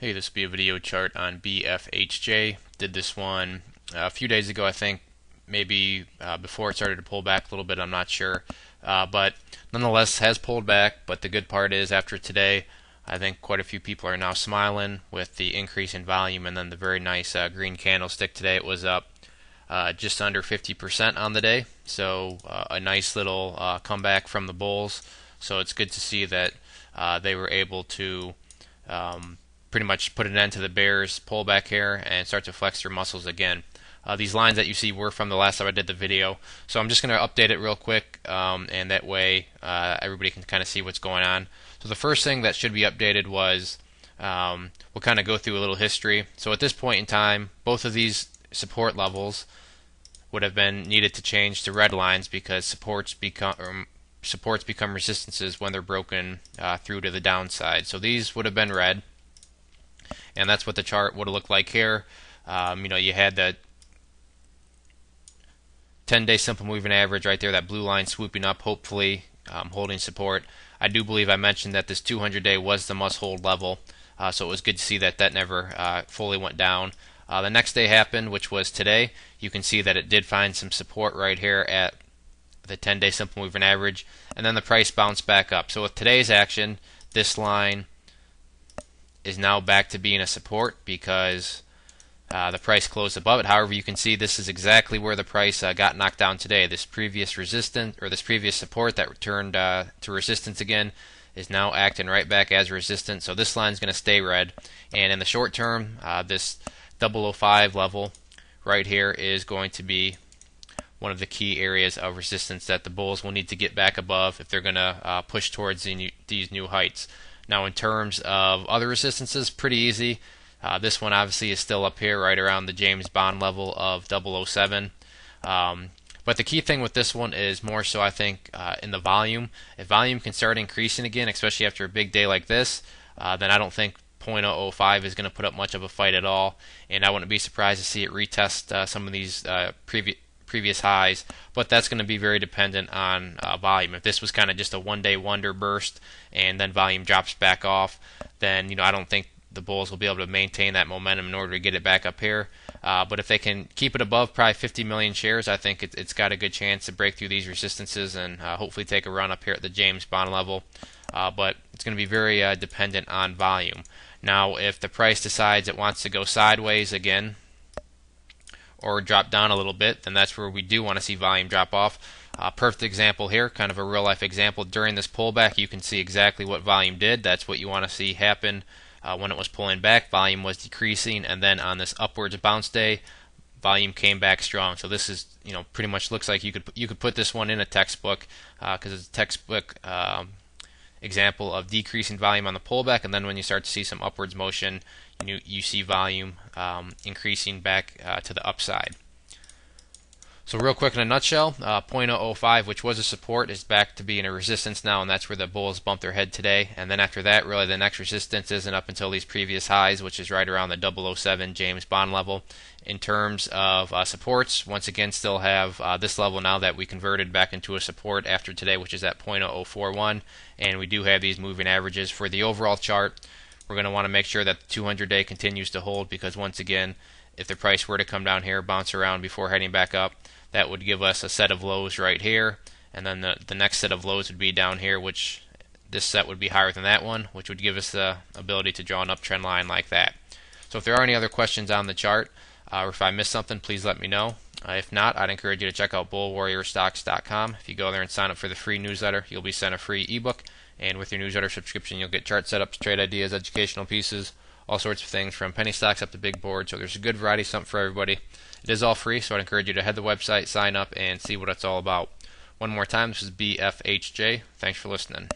Hey, this will be a video chart on BFHJ. Did this one a few days ago, I think, maybe before it started to pull back a little bit, I'm not sure. But nonetheless, has pulled back. But the good part is, after today, I think quite a few people are now smiling with the increase in volume and then the very nice green candlestick today. It was up just under 50% on the day. So a nice little comeback from the bulls. So it's good to see that they were able to pretty much put an end to the bears pullback here and start to flex their muscles again. These lines that you see were from the last time I did the video, so I'm just going to update it real quick, and that way everybody can kind of see what's going on. So the first thing that should be updated was we'll kind of go through a little history. So at this point in time, both of these support levels would have been needed to change to red lines because supports become resistances when they're broken through to the downside. So these would have been red, and that's what the chart would have looked like here. You had the 10-day simple moving average right there, that blue line swooping up, hopefully holding support. I do believe I mentioned that this 200-day was the must-hold level, so it was good to see that that never fully went down. The next day happened, which was today. You can see that it did find some support right here at the 10-day simple moving average, and then the price bounced back up. So with today's action, this line is now back to being a support because the price closed above it. However, you can see this is exactly where the price got knocked down today. This previous resistance, or this previous support that returned to resistance again, is now acting right back as resistance. So this line is going to stay red, and in the short term, this 005 level right here is going to be one of the key areas of resistance that the bulls will need to get back above if they're going to push towards these new heights. Now, in terms of other resistances, pretty easy. This one obviously is still up here right around the James Bond level of 007. But the key thing with this one is more so, I think, in the volume. If volume can start increasing again, especially after a big day like this, then I don't think 0.005 is going to put up much of a fight at all. And I wouldn't be surprised to see it retest some of these previous highs, but that's going to be very dependent on volume. If this was kind of just a one-day wonder burst and then volume drops back off, then I don't think the bulls will be able to maintain that momentum in order to get it back up here. But if they can keep it above probably 50 million shares, I think it's got a good chance to break through these resistances and hopefully take a run up here at the James Bond level. But it's going to be very dependent on volume. Now, if the price decides it wants to go sideways again, or drop down a little bit, then that's where we do want to see volume drop off. Perfect example here, kind of a real life example. During this pullback, you can see exactly what volume did. That's what you want to see happen when it was pulling back. Volume was decreasing, and then on this upwards bounce day, volume came back strong. So this is, pretty much looks like you could put this one in a textbook because it's a textbook example of decreasing volume on the pullback, and then when you start to see some upwards motion, you see volume increasing back to the upside. So real quick in a nutshell, 0.005, which was a support, is back to being a resistance now, and that's where the bulls bumped their head today. And then after that, really the next resistance isn't up until these previous highs, which is right around the 007 James Bond level. In terms of supports, once again, still have this level now that we converted back into a support after today, which is at 0.0041, and we do have these moving averages. For the overall chart, we're going to want to make sure that the 200-day continues to hold, because once again, if the price were to come down here, bounce around before heading back up, that would give us a set of lows right here, and then the next set of lows would be down here, which this set would be higher than that one, which would give us the ability to draw an uptrend line like that. So if there are any other questions on the chart, or if I missed something, please let me know. If not, I'd encourage you to check out bullwarriorstocks.com. If you go there and sign up for the free newsletter, you'll be sent a free ebook, and with your newsletter subscription, you'll get chart setups, trade ideas, educational pieces, all sorts of things from penny stocks up to big boards. So there's a good variety, something for everybody. It is all free, so I'd encourage you to head to the website, sign up, and see what it's all about. One more time, this is BFHJ. Thanks for listening.